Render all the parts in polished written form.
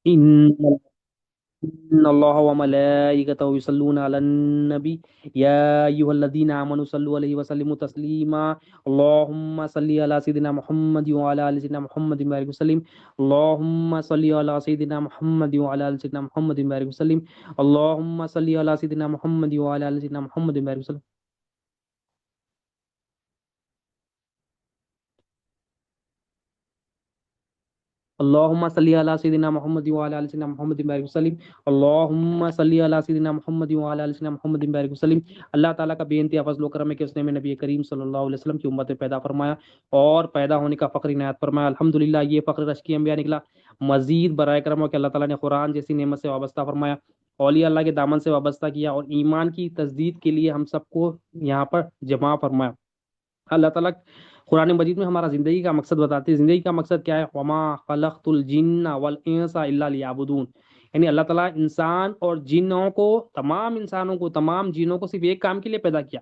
إن إن الله وملائكته يصلون على النبي يا أيها الذين آمنوا صلوا عليه وسلموا تسليما اللهم صل على سيدنا محمد وعلى آل سيدنا محمد وبارك وسلم اللهم صل على سيدنا محمد وعلى آل سيدنا محمد وبارك وسلم اللهم صل على سيدنا محمد وعلى آل سيدنا محمد وبارك وسلم اللهم صل على سيدنا محمد وعلى ال سيدنا محمد وبارك وسلم اللهم صل على سيدنا محمد وعلى ال سيدنا محمد وبارك وسلم اللہ تعالیٰ کا بے انتہا فضل و کرم ہے کہ اس نے ہمیں نبی کریم صلی اللہ علیہ وسلم کی امت میں پیدا فرمایا اور پیدا ہونے کا فخر عنایت فرمایا الحمدللہ یہ فخر رشکی انبیاء نکلا مزید برائے کرم ہو کہ اللہ تعالیٰ نے قرآن جیسی نعمت سے وابستہ فرمایا اولیاء اللہ کے دامن سے وابستہ کیا اور ایمان کی تجدید کے لیے ہم سب کو یہاں پر جمع فرمایا اللہ تعالیٰ قرآن مجید میں ہمارا زندگی کا مقصد بتاتے ہیں زندگی کا مقصد کیا ہے وما خلقت الجن والانس الا لیعبدون یعنی اللہ تعالیٰ انسان اور جنوں کو تمام انسانوں کو تمام جنوں کو صرف ایک کام کے لیے پیدا کیا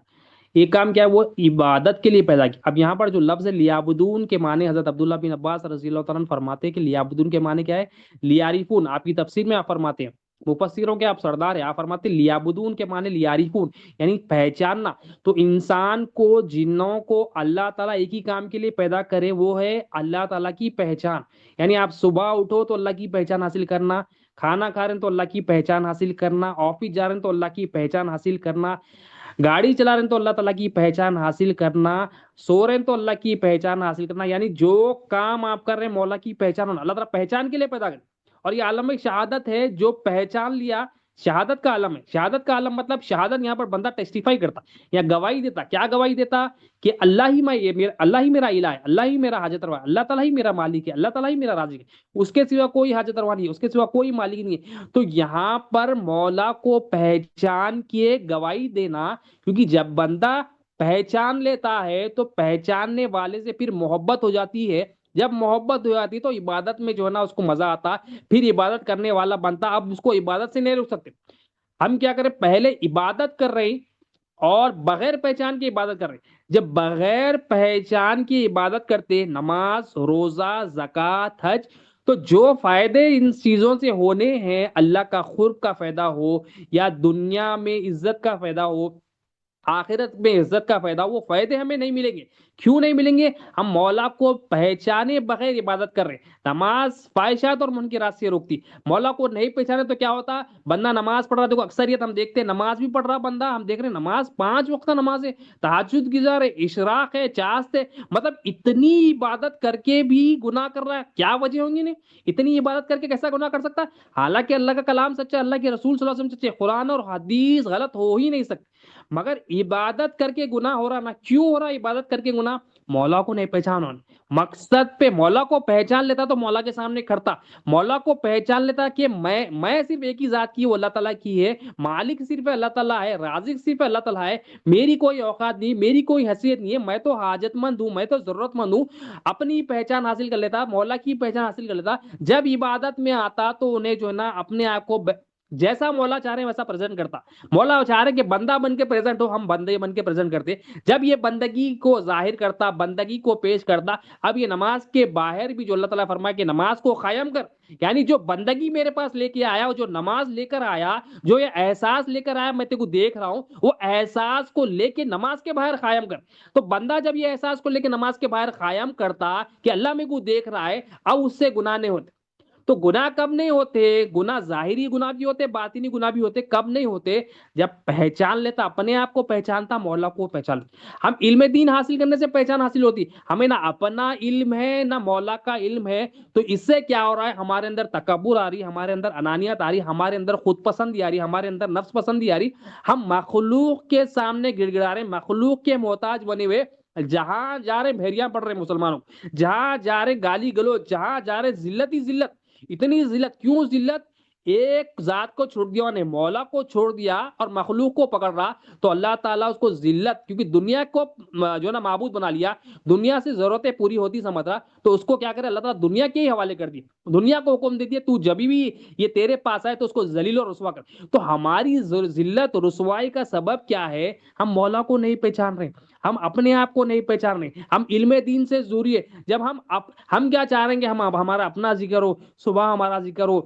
ایک کام کیا ہے وہ عبادت کے لیے پیدا کیا اب یہاں پر جو لفظ ہے لیعبدون کے معنی حضرت عبداللہ بن عباس رضی اللہ تعالیٰ عنہ فرماتے ہیں کہ لیعبدون کے معنی کیا ہے لیعرفون آپ کی تفسیر میں آپ فرماتے ہیں مفسروں کے آپ سردار ہیں آپ فرماتے ہیں لیعبدون کے معنی لیعرفون یعنی پہچاننا تو انسان کو جنوں کو اللہ تعالیٰ ایک ہی کام کے لیے پیدا کرے وہ ہے اللہ تعالیٰ کی پہچان یعنی آپ صبح اٹھو تو اللہ کی پہچان حاصل کرنا کھانا کھا رہے ہیں تو اللہ کی پہچان حاصل کرنا آفس جا رہے ہیں تو اللہ کی پہچان حاصل کرنا گاڑی چلا رہے ہیں تو اللہ تعالیٰ کی پہچان حاصل کرنا سو رہے ہیں تو اللہ کی پہچان حاصل کرنا یعنی جو کام آپ کر رہے ہیں مولا کی پہچان ہونا اللہ تعالیٰ پہچان کے لیے پیدا کرے اور یہ عالم شہادت ہے جو پہچان لیا شہادت کا عالم ہے شہادت کا عالم مطلب شہادت یہاں پر بندہ ٹیسٹیفائی کرتا یا گواہی دیتا کیا گواہی دیتا کہ اللہ ہی میں یہ میرا اللہ ہی میرا الہ ہے اللہ ہی میرا حاجت روا ہے اللہ تعالیٰ ہی میرا مالک ہے اللہ تعالیٰ ہی میرا رازق ہے اس کے سوا کوئی حاجت روا نہیں ہے اس کے سوا کوئی مالک نہیں ہے تو یہاں پر مولا کو پہچان کے گواہی دینا کیونکہ جب بندہ پہچان لیتا ہے تو پہچاننے والے سے پھر محبت ہو جاتی ہے جب محبت ہو جاتی تو عبادت میں جو ہے نا اس کو مزہ آتا پھر عبادت کرنے والا بنتا اب اس کو عبادت سے نہیں روک سکتے ہم کیا کریں پہلے عبادت کر رہے ہیں اور بغیر پہچان کی عبادت کر رہے ہیں جب بغیر پہچان کی عبادت کرتے نماز روزہ زکوٰۃ حج تو جو فائدے ان چیزوں سے ہونے ہیں اللہ کا قرب کا فائدہ ہو یا دنیا میں عزت کا فائدہ ہو آخرت میں عزت کا فائدہ وہ فائدے ہمیں نہیں ملیں گے کیوں نہیں ملیں گے ہم مولا کو پہچانے بغیر عبادت کر رہے ہیں نماز خواہشات اور منکرات سے روکتی مولا کو نہیں پہچانے تو کیا ہوتا بندہ نماز پڑھ رہا دیکھو اکثریت ہم دیکھتے ہیں نماز بھی پڑھ رہا بندہ ہم دیکھ رہے ہیں نماز 5 وقت نماز ہے تہجد گزار ہے اشراق ہے چاست ہے مطلب اتنی عبادت کر کے بھی گناہ کر رہا ہے کیا وجہ ہوں گی نہیں اتنی عبادت کر کے کیسا گناہ کر سکتا حالانکہ اللہ کا کلام سچا اللہ کے رسول صلی اللہ علیہ وسلم سچے قرآن اور حدیث غلط ہو ہی نہیں سکتے مگر عبادت کر کے گناہ ہو رہا نا کیوں ہو رہا عبادت کر کے گناہ مولا کو نہیں پہچانا مقصد پہ مولا کو پہچان لیتا تو مولا کے سامنے کھڑتا مولا کو پہچان لیتا کہ میں صرف ایک ہی ذات کی وہ اللہ تعالیٰ کی ہے مالک صرف اللہ تعالیٰ ہے رازق صرف اللہ تعالیٰ ہے میری کوئی اوقات نہیں میری کوئی حیثیت نہیں ہے میں تو حاجت مند ہوں میں تو ضرورت مند ہوں اپنی پہچان حاصل کر لیتا مولا کی پہچان حاصل کر لیتا جب عبادت میں آتا تو انہیں جو ہے نا اپنے آپ کو جیسا مولا چاہ رہے ہیں ویسا پریزنٹ کرتا مولا چاہ رہے کہ بندہ بن کے پریزنٹ ہو ہم بندے بن کے پریزنٹ کرتے جب یہ بندگی کو ظاہر کرتا بندگی کو پیش کرتا اب یہ نماز کے باہر بھی جو اللہ تعالیٰ فرمائے کہ نماز کو قائم کر یعنی جو بندگی میرے پاس لے کے آیا جو نماز لے کر آیا جو یہ احساس لے کر آیا میں تیرے کو دیکھ رہا ہوں وہ احساس کو لے کے نماز کے باہر قائم کر تو بندہ جب یہ احساس کو لے کے نماز کے باہر قائم کرتا کہ اللہ میرے کو دیکھ رہا ہے اب اس سے گناہ نہیں ہوتے تو گناہ کب نہیں ہوتے گناہ ظاہری گناہ بھی ہوتے باطنی گناہ بھی ہوتے کب نہیں ہوتے جب پہچان لیتا اپنے آپ کو پہچانتا مولا کو پہچان ہم علم دین حاصل کرنے سے پہچان حاصل ہوتی ہمیں نہ اپنا علم ہے نہ مولا کا علم ہے تو اس سے کیا ہو رہا ہے ہمارے اندر تکبر آ رہی ہمارے اندر انانیت آ رہی ہمارے اندر خود پسندی آ رہی ہمارے اندر نفس پسندی آ رہی ہم مخلوق کے سامنے گڑ گڑا رہے مخلوق کے محتاج بنے ہوئے جہاں جا رہے بھیڑیاں پڑ رہے مسلمانوں جہاں جا رہے گالی گلو جہاں جا رہے ذلت ہی ذلت اتنی ذلت کیوں ذلت ایک ذات کو چھوڑ دیا نے مولا کو چھوڑ دیا اور مخلوق کو پکڑ رہا تو اللہ تعالیٰ اس کو ذلت کیونکہ دنیا کو جو نا معبود بنا لیا دنیا سے ضرورتیں پوری ہوتی سمجھ رہا تو اس کو کیا کرے اللہ تعالیٰ دنیا کے ہی حوالے کر دی دنیا کو حکم دے دیا تو جبھی بھی یہ تیرے پاس آئے تو اس کو ذلیل اور رسوا کر تو ہماری ذلت رسوائی کا سبب کیا ہے ہم مولا کو نہیں پہچان رہے ہم اپنے آپ کو نہیں پہچان رہے ہم علم دین سے دوری ہے جب ہم کیا چاہ رہے ہیں کہ ہم ہمارا اپنا ذکر ہو صبح ہمارا ذکر ہو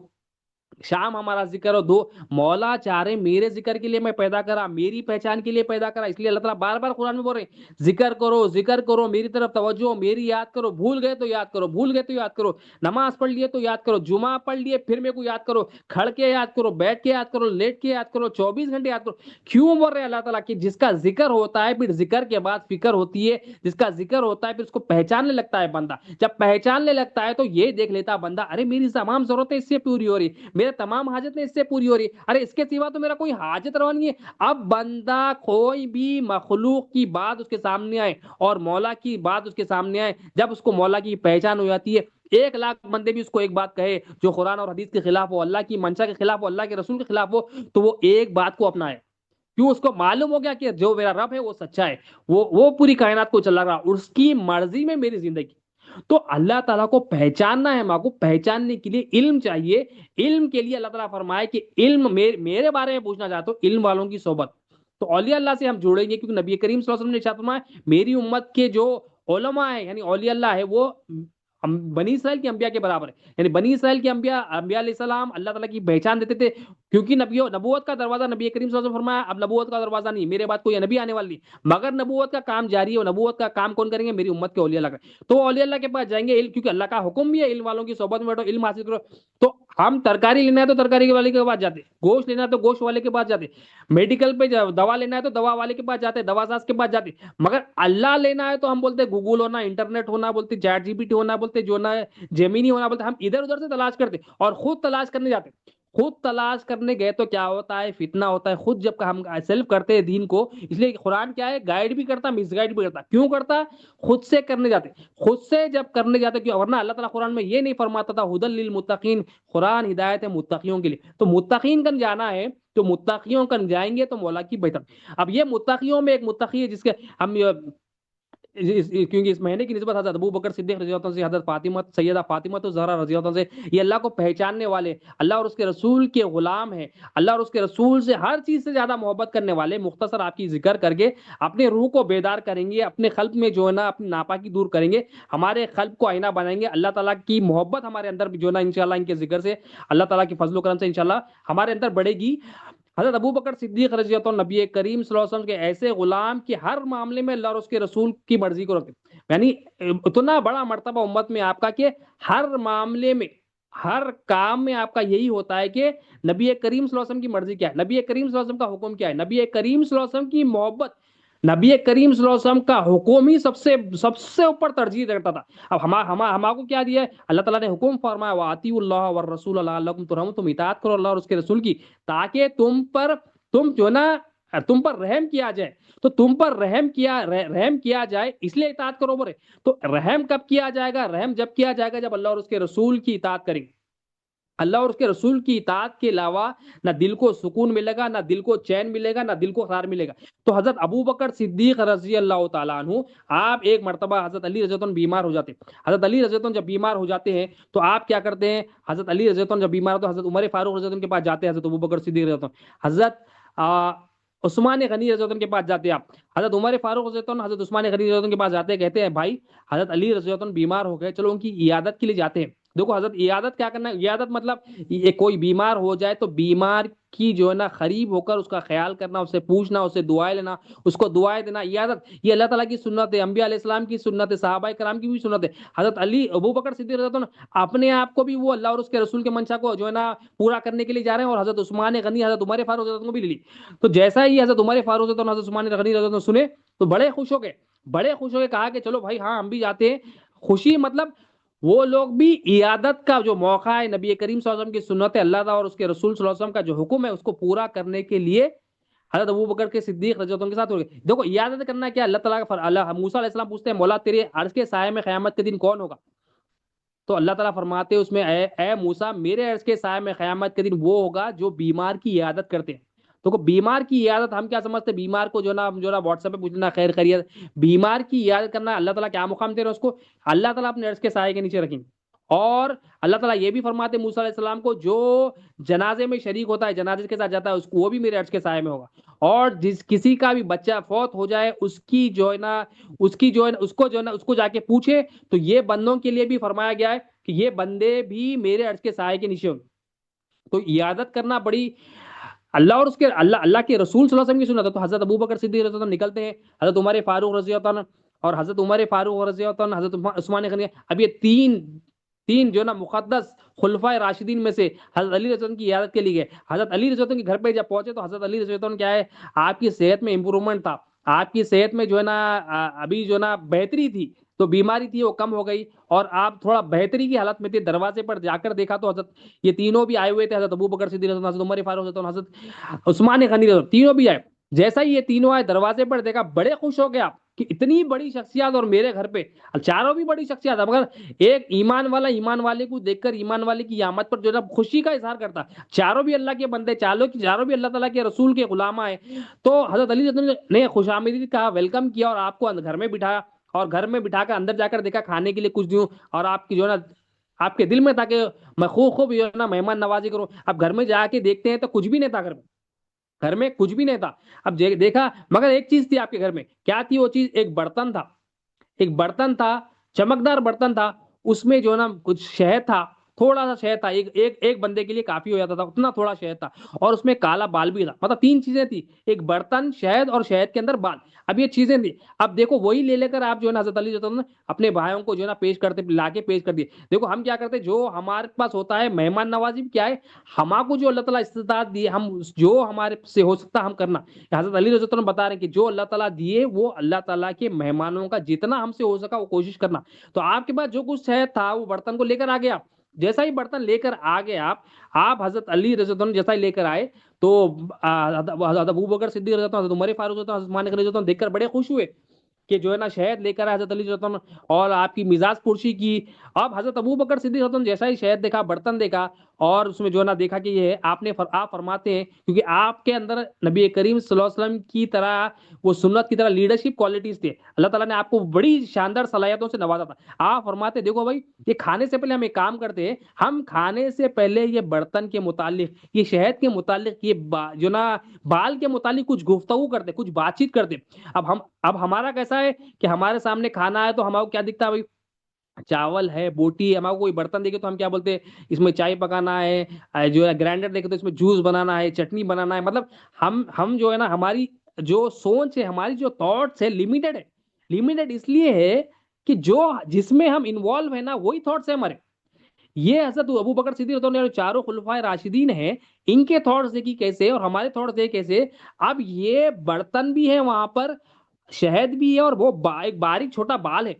شام ہمارا ذکر ہو دو، مولا چاہ رہے میرے ذکر کے لیے میں پیدا کرا، میری پہچان کے لیے پیدا کرا، اس لیے اللہ تعالیٰ بار بار قرآن میں بول رہے ہیں ذکر کرو میری طرف توجہ ہو، میری یاد کرو، بھول گئے تو یاد کرو، بھول گئے تو یاد کرو، نماز پڑھ لیے تو یاد کرو، جمعہ پڑھ لیے پھر میرے کو یاد کرو، کھڑ کے یاد کرو، بیٹھ کے یاد کرو، لیٹ کے یاد کرو، 24 گھنٹے یاد کرو۔ کیوں بول رہے ہیں اللہ تعالیٰ کہ جس کا ذکر ہوتا ہے پھر ذکر کے بعد فکر ہوتی ہے، جس کا ذکر ہوتا ہے پھر اس کو پہچاننے لگتا ہے بندہ، جب پہچاننے لگتا ہے تو یہ دیکھ لیتا ہے بندہ ارے میری تمام ضرورتیں اس سے پوری ہو رہی، میرے تمام حاجتیں اس سے پوری ہو رہی، ارے اس کے سوا تو میرا کوئی حاجت روا نہیں ہے۔ اب بندہ کوئی بھی مخلوق کی بات اس کے سامنے آئے اور مولا کی بات اس کے سامنے آئے، جب اس کو مولا کی پہچان ہو جاتی ہے، 1 لاکھ بندے بھی اس کو ایک بات کہے جو قرآن اور حدیث کے خلاف ہو، اللہ کی منشا کے خلاف ہو، اللہ کے رسول کے خلاف ہو، تو وہ ایک بات کو اپنائے، کیوں؟ اس کو معلوم ہو گیا کہ جو میرا رب ہے وہ سچا ہے، وہ پوری کائنات کو چلا رہا، اس کی مرضی میں میری زندگی۔ تو اللہ تعالیٰ کو پہچاننا ہے، ماں کو پہچاننے کے لیے علم چاہیے۔ علم کے لیے اللہ تعالیٰ فرمائے کہ علم میرے بارے میں پوچھنا چاہتے ہو، علم والوں کی صحبت، تو اولیاء اللہ سے ہم جوڑیں گے، کیونکہ نبی کریم صلی اللہ علیہ وسلم نے ارشاد فرمایا میری امت کے جو علماء ہیں یعنی اولیاء اللہ ہے وہ بنی اسرائیل کے انبیاء کے برابر ہے، یعنی بنی اسرائیل کے انبیاء علیہ السلام اللہ تعالیٰ کی پہچان دیتے تھے، کیونکہ نبوت کا دروازہ نبی کریم صلی اللہ علیہ وسلم فرمایا اب نبوت کا دروازہ نہیں، میرے بعد کوئی نبی آنے والا نہیں، مگر نبوت کا کام جاری ہے، اور نبوت کا کام کون کریں گے؟ میری امت کے اولیاء اللہ کا، تو اولیاء اللہ کے پاس جائیں گے، کیونکہ اللہ کا حکم بھی ہے علم والوں کی صحبت میں بیٹھو، علم حاصل کرو۔ تو ہم ترکاری لینا ہے تو ترکاری والے کے پاس جاتے، گوشت لینا ہے تو گوشت والے کے پاس جاتے، میڈیکل پہ دوا لینا ہے تو دوا والے کے پاس جاتے، دوا ساز کے پاس جاتے، مگر اللہ لینا ہے تو ہم بولتے گوگل ہونا، انٹرنیٹ ہونا، بولتے چیٹ جی پی ٹی ہونا، بولتے جو نا جیمینی ہونا، بولتے ہم ادھر ادھر سے تلاش کرتے اور خود تلاش کرنے جاتے۔ خود تلاش کرنے گئے تو کیا ہوتا ہے؟ فتنہ ہوتا ہے، خود جب ہم سیلف کرتے ہیں دین کو، اس لیے قرآن کیا ہے؟ گائیڈ بھی کرتا، مس گائیڈ بھی کرتا، کیوں کرتا؟ خود سے کرنے جاتے، خود سے جب کرنے جاتے کیوں؟ ورنہ اللہ تعالیٰ قرآن میں یہ نہیں فرماتا تھا ہدی للمتقین، قرآن ہدایت ہے متقیوں کے لیے، تو متقین کن جانا ہے تو متقیوں کن جائیں گے تو مولا کی بہتر۔ اب یہ متقیوں میں ایک متقی ہے جس کے ہم کیونکہ اس مہینے کی نسبت حضرت ابو بکر صدیق رضی اللہ عنہ سے، حضرت فاطمہ سیدہ فاطمہ تو زہرا رضی اللہ عنہ سے، یہ اللہ کو پہچاننے والے، اللہ اور اس کے رسول کے غلام ہیں، اللہ اور اس کے رسول سے ہر چیز سے زیادہ محبت کرنے والے، مختصر آپ کی ذکر کر کے اپنے روح کو بیدار کریں گے، اپنے قلب میں جو ہے نا اپنی ناپاکی دور کریں گے، ہمارے قلب کو آئینہ بنائیں گے، اللہ تعالیٰ کی محبت ہمارے اندر بھی جو ہے نا انشاءاللہ ان کے ذکر سے اللہ تعالیٰ کی فضل و کرم سے انشاءاللہ ہمارے اندر بڑھے گی۔ حضرت ابو بکر صدیق رضی اللہ عنہ نبی کریم صلی اللہ علیہ وسلم کے ایسے غلام کہ ہر معاملے میں اللہ اور اس کے رسول کی مرضی کو رکھتے، یعنی اتنا بڑا مرتبہ امت میں آپ کا کہ ہر معاملے میں ہر کام میں آپ کا یہی ہوتا ہے کہ نبی کریم صلی اللہ علیہ وسلم کی مرضی کیا ہے، نبی کریم صلی اللہ علیہ وسلم کا حکم کیا ہے، نبی کریم صلی اللہ علیہ وسلم کی محبت، نبی کریم صلی اللہ علیہ وسلم کا حکم ہی سب سے اوپر ترجیح رکھتا تھا۔ اب ہمارے کو کیا دیا ہے؟ اللہ تعالیٰ نے حکم فرمایا وَأَطِیعُوا اللَّهَ وَالرَّسُولَ لَعَلَّکُمْ تُرْحَمُونَ، تم اطاعت کرو اللہ اور اس کے رسول کی تاکہ تم جو نا تم پر رحم کیا جائے، تو تم پر رحم کیا جائے اس لیے اطاعت کرو بولے، تو رحم کب کیا جائے گا؟ رحم جب کیا جائے گا جب اللہ اور اس کے رسول کی اطاعت کریں گے، اللہ اور اس کے رسول کی اطاعت کے علاوہ نہ دل کو سکون ملے گا، نہ دل کو چین ملے گا، نہ دل کو قرار ملے گا۔ تو حضرت ابو بکر صدیق رضی اللہ تعالیٰ عنہ، آپ ایک مرتبہ حضرت علی رضی اللہ عنہ بیمار ہو جاتے، حضرت علی رضی اللہ عنہ جب بیمار ہو جاتے ہیں تو آپ کیا کرتے ہیں؟ حضرت علی رضی اللہ عنہ جب بیمار ہوتے ہیں حضرت عمر فاروق رضی اللہ عنہ کے پاس جاتے ہیں، حضرت ابو بکر صدیق رضی اللہ عنہ، حضرت عثمان غنی رضی اللہ عنہ کے پاس جاتے ہیں، آپ حضرت عمر فاروق رضی اللہ عنہ حضرت عثمان غنی رضی اللہ عنہ کے پاس جاتے ہیں، کہتے ہیں بھائی حضرت علی رضی اللہ عنہ بیمار ہو گئے، چلو ان کی عیادت کے لیے جاتے ہیں۔ دیکھو حضرت عیادت کیا کرنا ہے؟ عیادت مطلب یہ کوئی بیمار ہو جائے تو بیمار کی جو ہے نا قریب ہو کر اس کا خیال کرنا، اسے پوچھنا، اسے دعائیں لینا، اس کو دعائیں دینا، عیادت یہ اللہ تعالیٰ کی سنت ہے، انبیاء علیہ السلام کی سنت ہے، صحابہ کرام کی بھی سنت ہے۔ حضرت علی ابو بکر صدیق رضی اللہ عنہ اپنے آپ کو بھی وہ اللہ اور اس کے رسول کے منشا کو جو ہے نا پورا کرنے کے لیے جا رہے ہیں، اور حضرت عثمان غنی حضرت عمر فاروق رضی اللہ عنہ کو بھی لے لی۔ تو جیسا ہی حضرت عمر فاروق رضی اللہ عنہ حضرت عثمان غنی رضی اللہ عنہ سنے تو بڑے خوش ہو گئے، کہا کہ چلو بھائی ہاں ہم بھی جاتے ہیں۔ خوشی مطلب وہ لوگ بھی عیادت کا جو موقع ہے، نبی کریم صلی اللہ علیہ وسلم کی سنت ہے، اللہ اور اس کے رسول صلی اللہ علیہ وسلم کا جو حکم ہے اس کو پورا کرنے کے لیے حضرت ابو بکر کے صدیق رضی اللہ عنہ کے ساتھ ہو گئے۔ دیکھو عیادت کرنا کیا؟ اللہ تعالیٰ کا اللہ موسیٰ علیہ السلام پوچھتے ہیں مولا تیرے عرش کے سائے میں قیامت کے دن کون ہوگا؟ تو اللہ تعالیٰ فرماتے ہیں اس میں اے موسیٰ میرے عرش کے سائے میں قیامت کے دن وہ ہوگا جو بیمار کی عیادت کرتے ہیں۔ تو بیمار کی عیادت ہم کیا سمجھتے ہیں؟ بیمار کو جو نا واٹس ایپ پہ پوچھنا خیر خیریت، بیمار کی عیادت کرنا اللہ تعالیٰ کیا مقام دے رہے ہیں اس کو؟ اللہ تعالیٰ اپنے عرش کے سائے کے نیچے رکھیں گے۔ اور اللہ تعالیٰ یہ بھی فرماتے موسیٰ علیہ السلام کو جو جنازے میں شریک ہوتا ہے، جنازے کے ساتھ جاتا ہے، اس کو وہ بھی میرے عرش کے سائے میں ہوگا۔ اور کسی کا بھی بچہ فوت ہو جائے اس کی جو ہے نا اس کو جا کے پوچھے، تو یہ بندوں کے لیے بھی فرمایا گیا ہے کہ یہ بندے بھی میرے عرش کے سائے کے نیچے ہوں گے۔ تو عیادت کرنا بڑی اللہ اور اس کے اللہ کے رسول صلی اللہ علیہ وسلم کی سنت ہے. تو حضرت ابو بکر صدیق رضی اللہ عنہ نکلتے ہیں, حضرت عمر فاروق رضی اللہ عنہ, اور حضرت عمر فاروق رضی اللہ عنہ, حضرت عثمان غنی. اب یہ تین تین جو ہے نا مقدس خلفائے راشدین میں سے حضرت علی رضی اللہ عنہ کی عیادت کے لیے گئے. حضرت علی رضی اللہ عنہ کے گھر پہ جب پہنچے تو حضرت علی رضی اللہ عنہ کیا ہے, آپ کی صحت میں امپرومنٹ تھا, آپ کی صحت میں جو ہے نا ابھی جو ہے نا بہتری تھی, تو بیماری تھی وہ کم ہو گئی اور آپ تھوڑا بہتری کی حالت میں تھے. دروازے پر جا کر دیکھا تو حضرت یہ تینوں بھی آئے ہوئے تھے, حضرت ابو بکر صدیق رضی اللہ عنہ, حضرت عمر فاروق رضی اللہ عنہ, حضرت عثمان غنی رضی اللہ عنہ, تینوں بھی آئے. جیسا ہی یہ تینوں آئے دروازے پر دیکھا, بڑے خوش ہو گئے آپ کہ اتنی بڑی شخصیات اور میرے گھر پہ, چاروں بھی بڑی شخصیات. مگر ایک ایمان والا ایمان والے کو دیکھ کر ایمان والے کی آمد پر جو ہے خوشی کا اظہار کرتا, چاروں بھی اللہ کے بندے, چاروں بھی اللہ تعالیٰ کے رسول کے غلام آئے. تو حضرت علی نے خوش آمدید کہا, ویلکم کیا, اور آپ کو گھر میں بٹھایا, اور گھر میں بٹھا کر اندر جا کر دیکھا کھانے کے لیے کچھ دوں, اور آپ کی جو ہے نا آپ کے دل میں تھا کہ میں خوب جو ہے نا مہمان نوازی کروں. اب گھر میں جا کے دیکھتے ہیں تو کچھ بھی نہیں تھا گھر میں, گھر میں کچھ بھی نہیں تھا. اب دیکھا مگر ایک چیز تھی آپ کے گھر میں, کیا تھی وہ چیز؟ ایک برتن تھا, ایک برتن تھا, چمکدار برتن تھا, اس میں جو ہے نا کچھ شہد تھا, تھوڑا سا شہد تھا, ایک بندے کے لیے کافی ہو جاتا تھا اتنا تھوڑا شہد تھا, اور اس میں کالا بال بھی تھا. مطلب تین چیزیں تھی, ایک برتن, شہد اور شہد کے اندر بال. اب یہ چیزیں تھی. اب دیکھو وہی لے کر آپ جو ہے نا حضرت علی جو ہے نا اپنے بھائیوں کو جو ہے نا پیش کرتے, لا کے پیش کر دیے. دیکھو ہم کیا کرتے, جو ہمارے پاس ہوتا ہے مہمان نوازی کیا ہے, ہمارے کو جو اللہ تعالیٰ استطاعت دی, ہم جو ہمارے سے ہو سکتا ہم کرنا. حضرت علی رضی اللہ عنہ بتا رہے ہیں کہ جو اللہ تعالیٰ دیے وہ اللہ تعالیٰ کے مہمانوں کا جتنا ہم سے ہو سکا وہ کوشش کرنا. تو آپ کے پاس جو کچھ شہد تھا وہ برتن کو لے کر آ گیا. جیسا ہی برتن لے کر آ گئے آپ حضرت علی رضی اللہ عنہ جیسا ہی لے کر آئے تو حضرت ابو بکر صدیق رضی اللہ عنہ, حضرت عمر فاروق رضی اللہ عنہ, حضرت عثمان غنی رضی اللہ عنہ دیکھ کر بڑے خوش ہوئے کہ جو ہے نا شہد لے کر آئے حضرت علی رضی اللہ عنہ, اور آپ کی مزاج پرسی کی. اب حضرت ابو بکر صدیق رضی اللہ عنہ جیسا ہی شہد دیکھا, برتن دیکھا, اور اس میں جو ہے نا دیکھا کہ یہ آپ فرماتے ہیں کیونکہ آپ کے اندر نبی کریم صلی اللہ علیہ وسلم کی طرح وہ سنت کی طرح لیڈرشپ کوالٹیز تھے, اللہ تعالیٰ نے آپ کو بڑی شاندار صلاحیتوں سے نوازا تھا. آپ فرماتے دیکھو بھائی, یہ کھانے سے پہلے ہم ایک کام کرتے ہیں, ہم کھانے سے پہلے یہ برتن کے متعلق, یہ شہد کے متعلق, یہ جو نا بال کے متعلق کچھ گفتگو کرتے, کچھ بات چیت کرتے. اب ہمارا کیسا ہے کہ ہمارے سامنے کھانا ہے تو ہمارا کیا دکھتا ہے بھائی, چاول ہے, بوٹی ہے, ہمارا کوئی برتن دیکھے تو ہم کیا بولتے ہیں, اس میں چائے پکانا ہے, جو ہے گرائنڈر دیکھے تو اس میں جوس بنانا ہے, چٹنی بنانا ہے. مطلب ہم جو ہے نا ہماری جو سوچ ہے, ہماری جو تھاٹس ہے لمیٹڈ ہے. لمیٹڈ اس لیے ہے کہ جس میں ہم انوالو ہے نا وہی تھاٹس ہے ہمارے. یہ حضرت ابو بکر صدیق رضی اللہ عنہ چاروں خلفائے راشدین ہیں, ان کے تھاٹس دیکھیے کیسے اور ہمارے تھاٹس دیکھیے کیسے. اب یہ برتن بھی ہے وہاں پر, شہد بھی ہے, اور وہ ایک باریک چھوٹا بال ہے,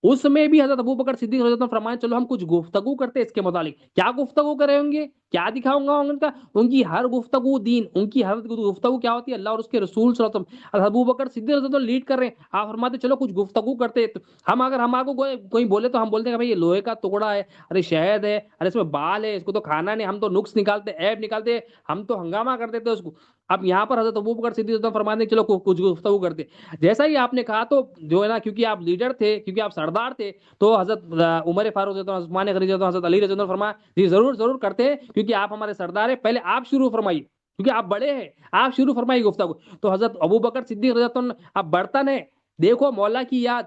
اس میں بھی حضرت ابو بکر صدیق رضی اللہ عنہ فرمائے چلو ہم کچھ گفتگو کرتے اس کے متعلق. کیا گفتگو کرے ہوں گے, کیا دکھاؤں گا ان کا, ان کی ہر گفتگو دین, ان کی ہر گفتگو کیا ہوتی ہے, اللہ اور اس کے رسول صلی اللہ علیہ وسلم. حضرت ابو بکر صدیق رضی اللہ عنہ لیڈ کر رہے ہیں, آپ فرماتے چلو کچھ گفتگو کرتے. اگر ہمارے کو کوئی بولے تو ہم بولتے ہیں بھائی یہ لوہے کا ٹکڑا ہے, ارے شہد ہے, ارے اس میں بال ہے, اس کو تو کھانا نہیں. ہم تو نقص نکالتے, عیب نکالتے, ہم تو ہنگامہ کر دیتے اس کو. اب یہاں پر حضرت ابو بکر صدیق فرماتے چلو کچھ گفتگو کرتے. جیسا ہی آپ نے کہا تو جو ہے نا کیونکہ آپ لیڈر تھے, کیونکہ آپ سردار تھے, تو حضرت عمر فاروق رضی اللہ عنہ, عثمان غنی رضی اللہ عنہ, حضرت علی رضی اللہ عنہ فرمایا جی ضرور ضرور کرتے ہیں, کیونکہ آپ ہمارے سردار ہیں, پہلے آپ شروع فرمائیے, کیونکہ آپ بڑے ہیں, آپ شروع فرمائیے گفتگو. تو حضرت ابو بکر صدیق رضی اللہ عنہ, اب برتن ہے, دیکھو مولا کی یاد,